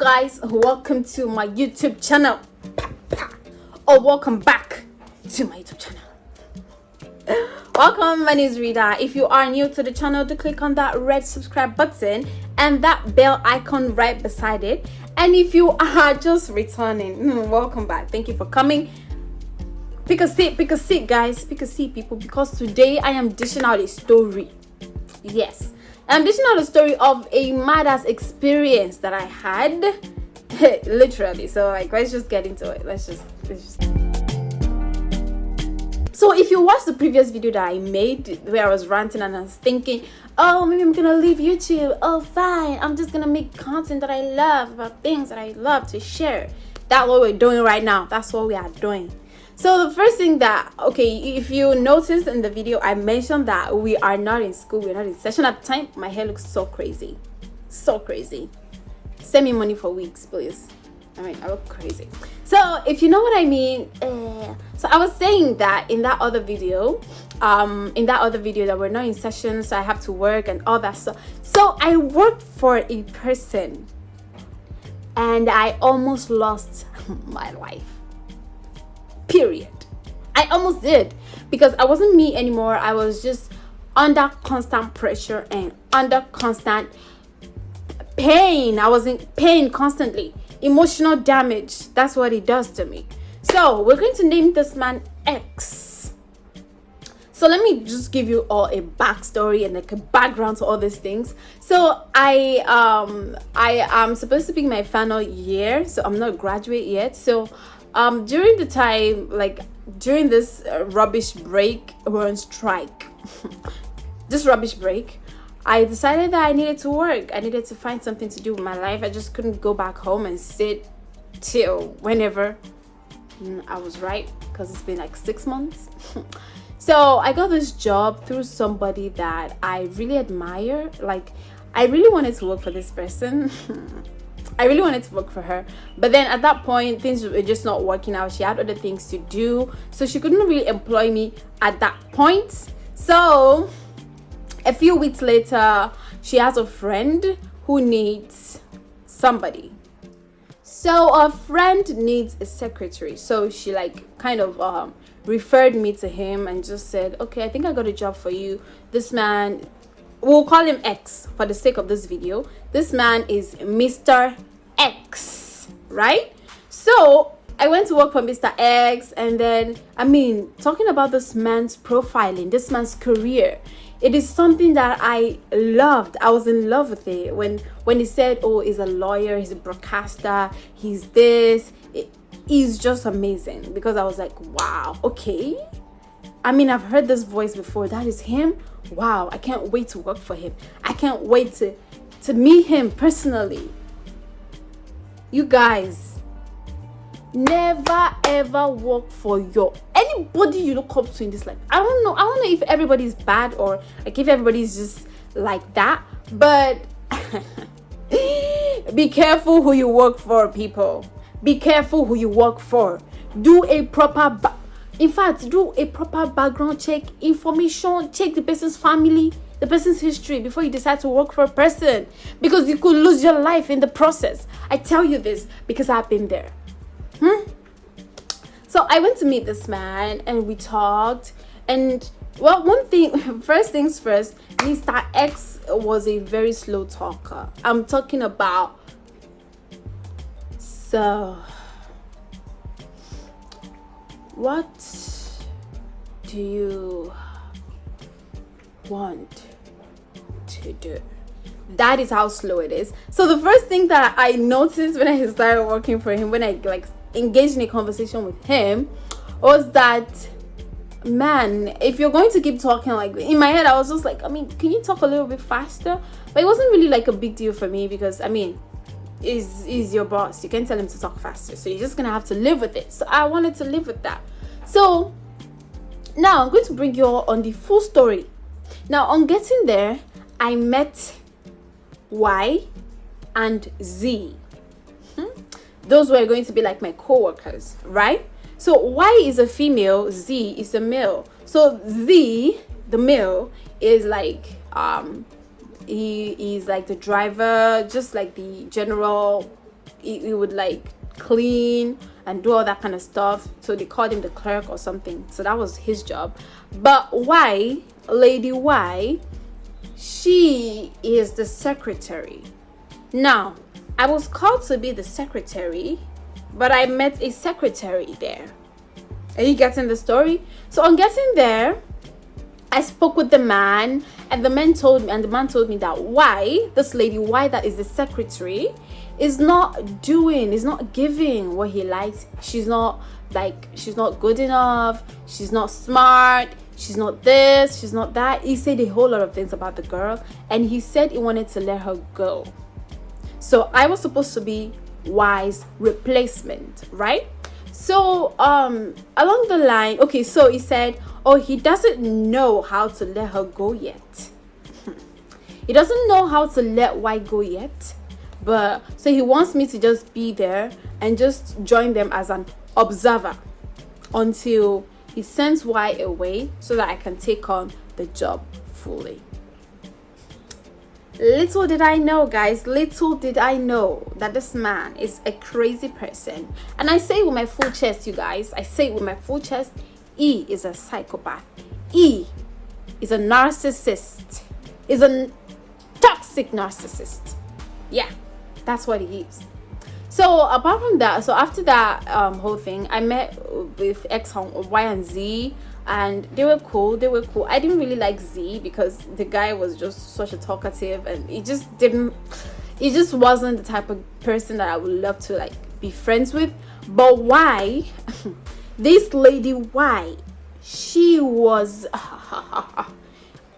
guys, welcome to my YouTube channel, or welcome back to my YouTube channel. Welcome, my name is Rita. If you are new to the channel, do click on that red subscribe button and that bell icon right beside it. And if you are just returning, welcome back. Thank you for coming. Pick a seat guys, pick a seat people, because today I am dishing out a story. Yes, I'm dishing out a story of a mad-ass experience that I had. Literally. So like, let's just get into it. Let's just So if you watched the previous video that I made where I was ranting and I was thinking, oh, maybe I'm gonna leave YouTube. Oh, fine, I'm just gonna make content that I love about things that I love to share. That's what we're doing right now. That's what we are doing. So the first thing that, okay, if you noticed in the video, I mentioned that we are not in school, we're not in session at the time. My hair looks so crazy. So crazy. Send me money for wigs, please. I mean, I look crazy. So if you know what I mean, so I was saying that in that other video that we're not in session, so I have to work and all that stuff. So I worked for a person and I almost lost my life. Period. I almost did, because I wasn't me anymore. I was just under constant pressure and under constant pain. I was in pain constantly. Emotional damage. That's what it does to me. So we're going to name this man X. So let me just give you all a backstory and like a background to all these things. So I am supposed to be my final year, so I'm not a graduate yet. So during the time, like during this rubbish break, we're on strike. This rubbish break, I decided that I needed to work. I needed to find something to do with my life. I just couldn't go back home and sit till whenever. I was right, because it's been like 6 months. So I got this job through somebody that I really admire. Like, I really wanted to work for this person. I really wanted to work for her, but then at that point things were just not working out. She had other things to do, so she couldn't really employ me at that point. So a few weeks later, she has a friend who needs somebody. So a friend needs a secretary, so she like kind of referred me to him and just said, okay, I think I got a job for you. This man, we'll call him X for the sake of this video. This man is Mr. X, right? So I went to work for Mr. X, and then, I mean, talking about this man's profiling, this man's career, it is something that I loved. I was in love with it. When he said, oh, he's a lawyer, he's a broadcaster, he's this, he's just amazing. Because I was like, wow, okay. I mean, I've heard this voice before. That is him. Wow, I can't wait to work for him. I can't wait to meet him personally. You guys, never ever work for anybody you look up to in this life. I don't know if everybody's bad or like if everybody's just like that, but be careful who you work for, people. Be careful who you work for. Do a proper do a proper background check, information, check the person's family, the person's history before you decide to work for a person, because you could lose your life in the process. I tell you this because I've been there. So I went to meet this man and we talked, and well, one thing, first things first, Mr. X was a very slow talker. I'm talking about, so what do you want to do? That is how slow it is. So the first thing that I noticed when I started working for him, when I like engaged in a conversation with him, was that, man, if you're going to keep talking like, in my head I was just like, I mean, can you talk a little bit faster? But it wasn't really like a big deal for me, because I mean, is your boss, you can tell him to talk faster, so you're just gonna have to live with it. So I wanted to live with that. So now I'm going to bring you all on the full story. Now on getting there, I met Y and Z. Those were going to be like my co-workers, right? So Y is a female, Z is a male. So Z, the male, is like he is like the driver, just like the general he would like clean and do all that kind of stuff. So they called him the clerk or something. So that was his job. But Lady Y, she is the secretary. Now, I was called to be the secretary, but I met a secretary there. Are you getting the story? So on getting there, I spoke with the man, and the man told me that this lady Y, that is the secretary, is not giving what he likes. She's not good enough, she's not smart, she's not this, she's not that. He said a whole lot of things about the girl, and he said he wanted to let her go. So I was supposed to be Y's replacement, right? So along the line, okay, so he said, oh, he doesn't know how to let her go yet. He doesn't know how to let Y go yet. But so he wants me to just be there and just join them as an observer until he sends Y away so that I can take on the job fully. Little did I know, guys, little did I know that this man is a crazy person. And I say it with my full chest, you guys. I say it with my full chest. He is a psychopath. He is a narcissist. He's a toxic narcissist. Yeah, that's what he is. So apart from that, so after that whole thing, I met with X, Y, and Z, and they were cool. I didn't really like Z because the guy was just such a talkative, and he just wasn't the type of person that I would love to like be friends with. But Y, this lady Y, she was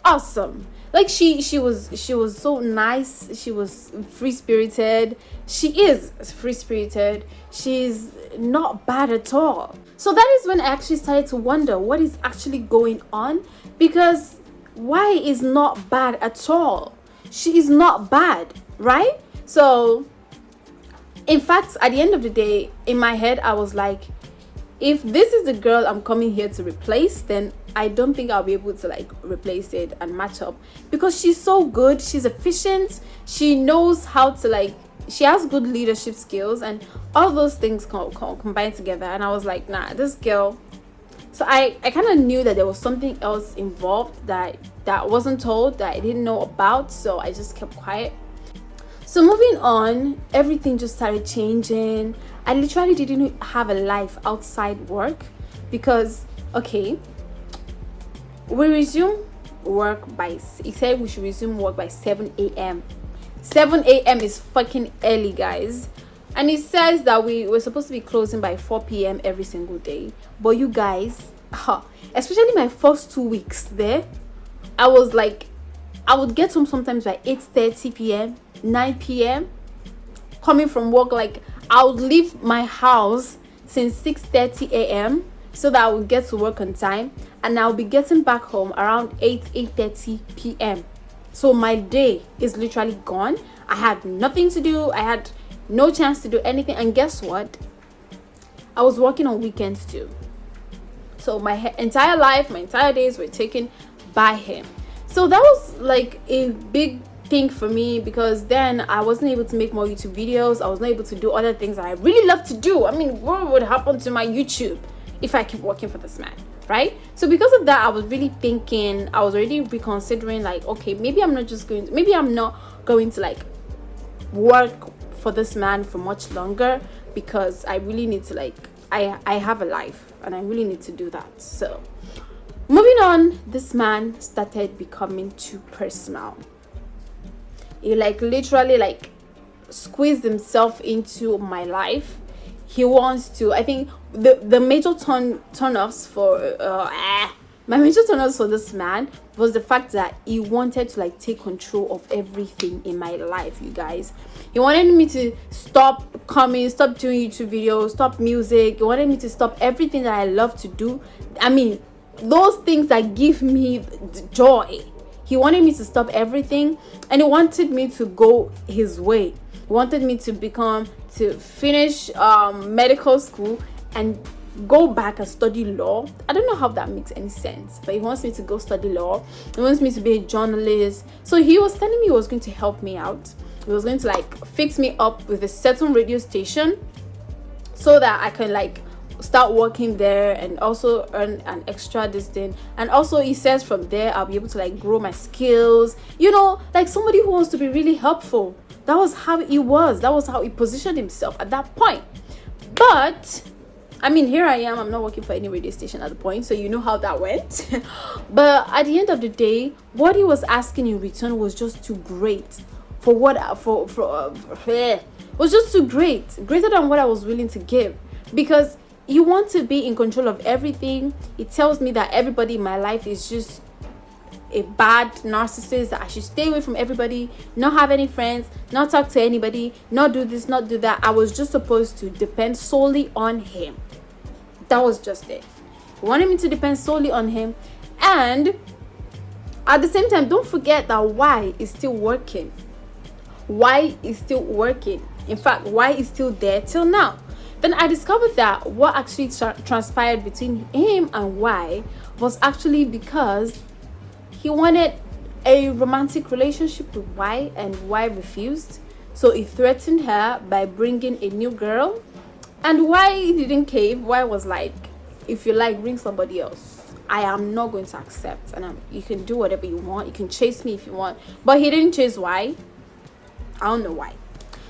awesome. Like she was so nice. She was free-spirited. She is free-spirited. She's not bad at all. So that is when I actually started to wonder what is actually going on, because Y is not bad at all. She is not bad, right? So in fact, at the end of the day, in my head, I was like, if this is the girl I'm coming here to replace, then I don't think I'll be able to like replace it and match up, because she's so good. She's efficient. She knows how to like, she has good leadership skills, and all those things combined together. And I was like, nah, this girl. So I kind of knew that there was something else involved that wasn't told, that I didn't know about. So I just kept quiet. So moving on, everything just started changing. I literally didn't have a life outside work, because okay, we resume work he said we should resume work by 7 a.m. 7 a.m. is fucking early, guys. And he says that we were supposed to be closing by 4 p.m. every single day. But you guys, especially my first 2 weeks there, I was like, I would get home sometimes by 8:30 p.m., 9 p.m. coming from work. Like, I would leave my house since 6:30 a.m. so that I would get to work on time, and I'll be getting back home around 8:30 p.m. So my day is literally gone. I had nothing to do. I had no chance to do anything. And guess what? I was working on weekends too. So my entire life, my entire days were taken by him. So that was like a big thing for me, because then I wasn't able to make more YouTube videos. I wasn't able to do other things that I really love to do. I mean, what would happen to my YouTube if I keep working for this man, right? So because of that, I was really thinking, I was already reconsidering, like, okay, maybe I'm not going to like work for this man for much longer, because I really need to like, I have a life and I really need to do that. So moving on, this man started becoming too personal. He like literally like squeezed himself into my life. He wants to, I think the major turn-offs for my major turn-offs for this man was the fact that he wanted to like take control of everything in my life, you guys. He wanted me to stop doing YouTube videos, stop music. He wanted me to stop everything that I love to do. I mean, those things that give me joy. He wanted me to stop everything, and he wanted me to go his way. He wanted me to finish medical school and go back and study law. I don't know how that makes any sense, but he wants me to go study law. He wants me to be a journalist. So he was telling me he was going to help me out. He was going to like fix me up with a certain radio station so that I can like start working there and also earn an extra this thing. And also he says from there I'll be able to like grow my skills, you know, like somebody who wants to be really helpful. That was how he was. That was how he positioned himself at that point. But I mean, here I am, I'm not working for any radio station at the point, so you know how that went. But at the end of the day, what he was asking in return was just too great for what was just too greater than what I was willing to give. Because you want to be in control of everything. It tells me that everybody in my life is just a bad narcissist, that I should stay away from everybody, not have any friends, not talk to anybody, not do this, not do that. I was just supposed to depend solely on him. That was just it. He wanted me to depend solely on him. And at the same time, don't forget that why is still working. Why is still working. In fact, why is still there till now. Then I discovered that what actually transpired between him and Y was actually because he wanted a romantic relationship with Y, and Y refused. So he threatened her by bringing a new girl, and Y didn't cave. Y was like, if you like, bring somebody else. I am not going to accept, and you can do whatever you want. You can chase me if you want. But he didn't chase Y. I don't know why.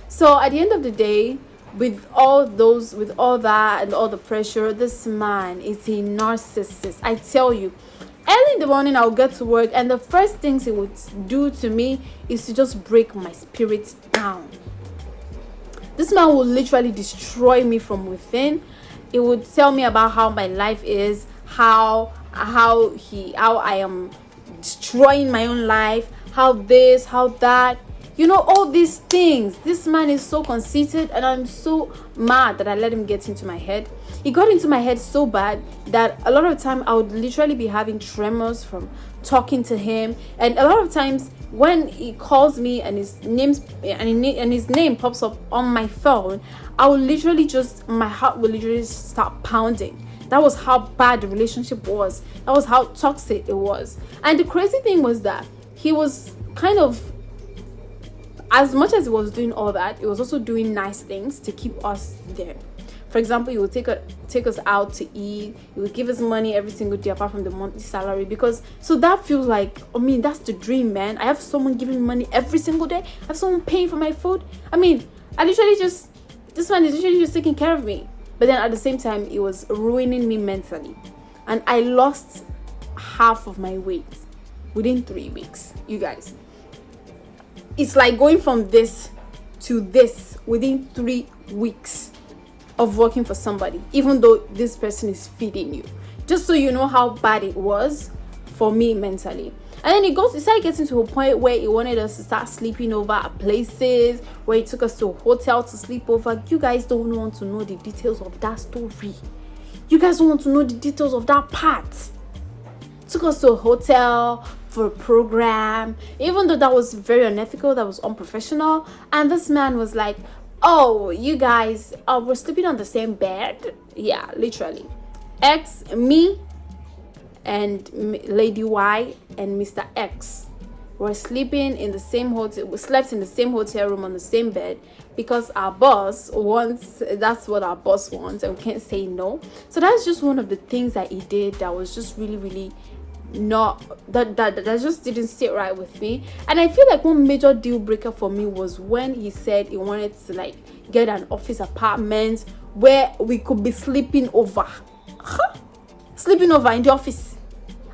So at the end of the day, with all that and all the pressure, this man is a narcissist. I tell you, early in the morning I'll get to work, and the first things he would do to me is to just break my spirit down. This man will literally destroy me from within. It would tell me about how my life is, how I am destroying my own life, how this, how that, you know, all these things. This man is so conceited, and I'm so mad that I let him get into my head. He got into my head so bad that a lot of the time I would literally be having tremors from talking to him. And a lot of times when he calls me and his name pops up on my phone, I will literally my heart will literally start pounding. That was how bad the relationship was. That was how toxic it was. And the crazy thing was that he was kind of, as much as he was doing all that, he was also doing nice things to keep us there. For example, he would take us out to eat. He would give us money every single day apart from the monthly salary. So that feels like, I mean, that's the dream, man. I have someone giving me money every single day. I have someone paying for my food. I mean, this man is literally just taking care of me. But then at the same time, it was ruining me mentally. And I lost half of my weight within 3 weeks, you guys. It's like going from this to this within 3 weeks of working for somebody, even though this person is feeding you. Just so you know how bad it was for me mentally. And then it started getting to a point where he wanted us to start sleeping over at places, where he took us to a hotel to sleep over. You guys don't want to know the details of that story. You guys don't want to know the details of that part. Took us to a hotel for a program, even though that was very unethical, that was unprofessional. And this man was like, oh, you guys, we're sleeping on the same bed. Yeah, literally. Me and Lady Y and Mr. X were sleeping in the same hotel. We slept in the same hotel room on the same bed because our boss wants, that's what our boss wants, and we can't say no. So that's just one of the things that he did that was just really, really not, that just didn't sit right with me. And I feel like one major deal breaker for me was when he said he wanted to like get an office apartment where we could be sleeping over. Sleeping over in the office.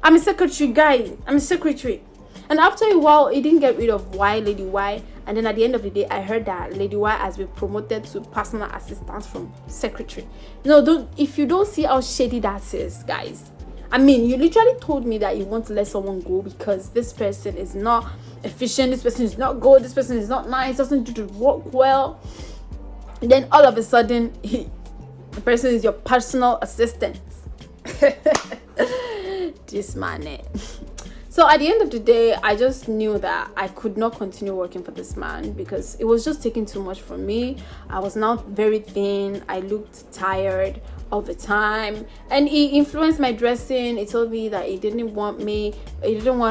I'm a secretary guy. And after a while, he didn't get rid of Lady Y. And then at the end of the day, I heard that Lady Y has been promoted to personal assistant from secretary. No, if you don't see how shady that is, guys. I mean, you literally told me that you want to let someone go because this person is not efficient, this person is not good, this person is not nice, doesn't do the work well. And then all of a sudden, the person is your personal assistant. This man. So at the end of the day, I just knew that I could not continue working for this man because it was just taking too much from me. I was now very thin. I looked tired. all the time, and he influenced my dressing. He told me that he didn't want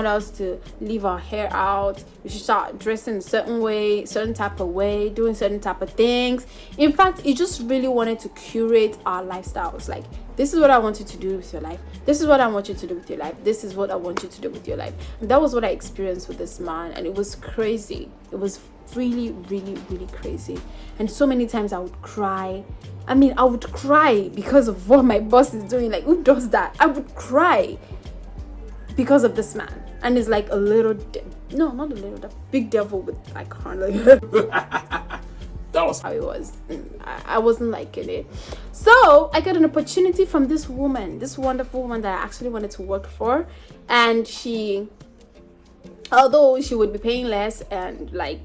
us to leave our hair out. We should start dressing a certain way, certain type of way, doing certain type of things. In fact, he just really wanted to curate our lifestyles. Like, this is what I want you to do with your life. This is what I want you to do with your life. This is what I want you to do with your life. And that was what I experienced with this man, and it was crazy. It was really, really, really crazy. And so many times I would cry. I mean, I would cry because of what my boss is doing. Like, who does that? I would cry because of this man. And it's like a little, no, not a little, the big devil with like horn. Like, that was how it was. I wasn't liking it. So I got an opportunity from this woman, this wonderful woman that I actually wanted to work for. And she, although she would be paying less and like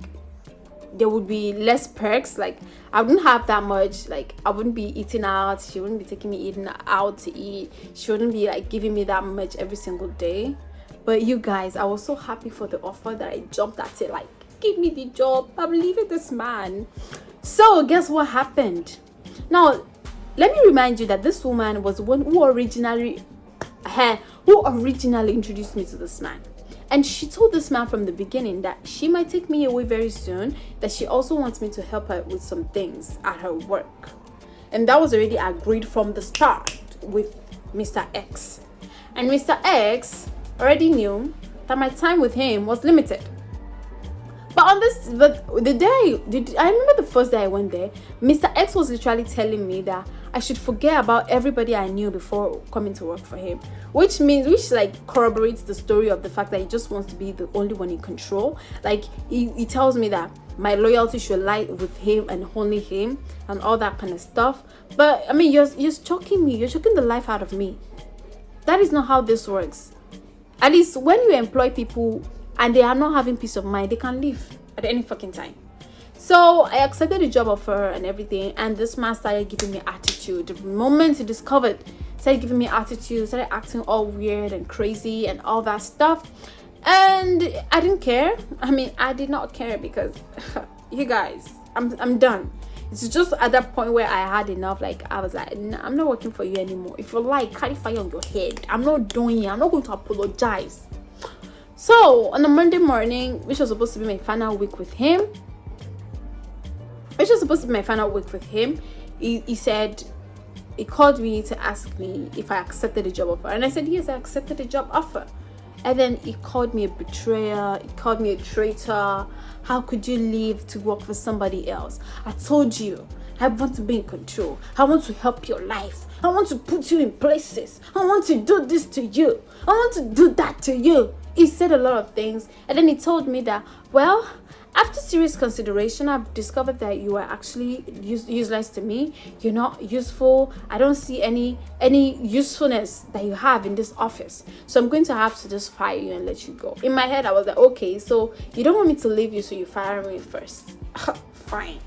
there would be less perks, like I wouldn't have that much, like I wouldn't be eating out, she wouldn't be taking me eating out to eat, she wouldn't be like giving me that much every single day. But you guys, I was so happy for the offer that I jumped at it. Like, give me the job, I'm leaving this man. So guess what happened? Now let me remind you that this woman was the one who originally introduced me to this man. And she told this man from the beginning that she might take me away very soon, that she also wants me to help her with some things at her work. And that was already agreed from the start with Mr. X. And Mr. X already knew that my time with him was limited. But I remember the first day I went there, Mr. X was literally telling me that I should forget about everybody I knew before coming to work for him, which like corroborates the story of the fact that he just wants to be the only one in control. Like he tells me that my loyalty should lie with him and only him and all that kind of stuff. But I mean, you're choking me, you're choking the life out of me. That is not how this works. At least when you employ people and they are not having peace of mind, they can leave at any fucking time. So I accepted the job offer and everything, and this man started giving me attitude. The moment he started giving me attitude, started acting all weird and crazy and all that stuff. And I didn't care. I mean, I did not care because you guys, I'm done. It's just at that point where I had enough. Like, I was like, nah, I'm not working for you anymore. If you like, carry fire on your head. I'm not doing it. I'm not going to apologize. So on a Monday morning, which was supposed to be my final week with him, he called me to ask me if I accepted the job offer. And I said, yes, I accepted the job offer. And then he called me a betrayer. He called me a traitor. How could you leave to work for somebody else? I told you, I want to be in control. I want to help your life. I want to put you in places. I want to do this to you. I want to do that to you. He said a lot of things. And then he told me that, well, after serious consideration, I've discovered that you are actually useless to me. You're not useful. I don't see any usefulness that you have in this office. So I'm going to have to just fire you and let you go. In my head, I was like, okay, so you don't want me to leave you, so you fire me first. Fine.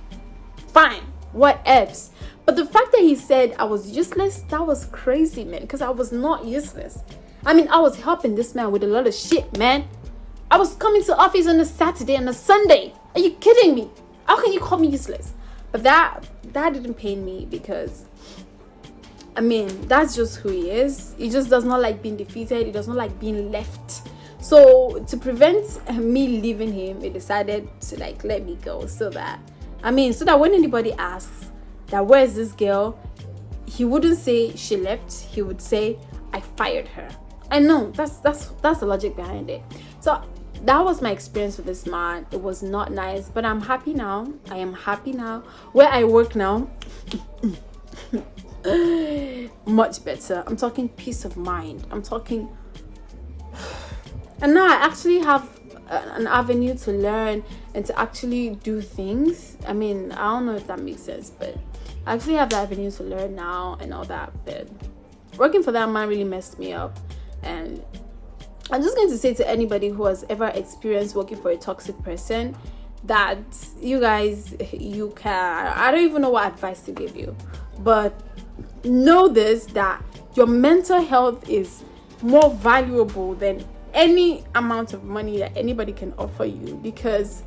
What else? But the fact that he said I was useless, that was crazy, man, because I was not useless. I mean, I was helping this man with a lot of shit, man. I was coming to office on a Saturday and a Sunday. Are you kidding me? How can you call me useless? But that didn't pain me because, I mean, that's just who he is. He just does not like being defeated. He does not like being left. So to prevent me leaving him, he decided to like let me go so that when anybody asks that where's this girl, he wouldn't say she left. He would say I fired her. I know that's the logic behind it. So that was my experience with this man. It was not nice, but I'm happy now. I am happy now. Where I work now, much better. I'm talking peace of mind. I'm talking, and now I actually have an avenue to learn and to actually do things. I mean, I don't know if that makes sense, but I actually have the avenue to learn now and all that. But working for that man really messed me up. And I'm just going to say to anybody who has ever experienced working for a toxic person that you guys, I don't even know what advice to give you, but know this, that your mental health is more valuable than any amount of money that anybody can offer you, because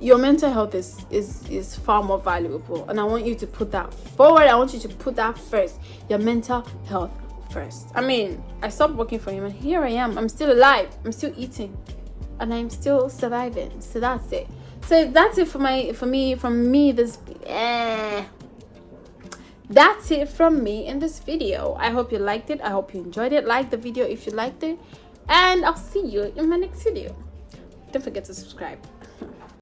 your mental health is far more valuable, and I want you to put that forward. I want you to put that first. Your mental health first. I mean, I stopped working for him, and here I am. I'm still alive. I'm still eating, and I'm still surviving. So that's it. So that's it that's it from me in this video. I hope you liked it. I hope you enjoyed it. Like the video if you liked it, and I'll see you in my next video. Don't forget to subscribe.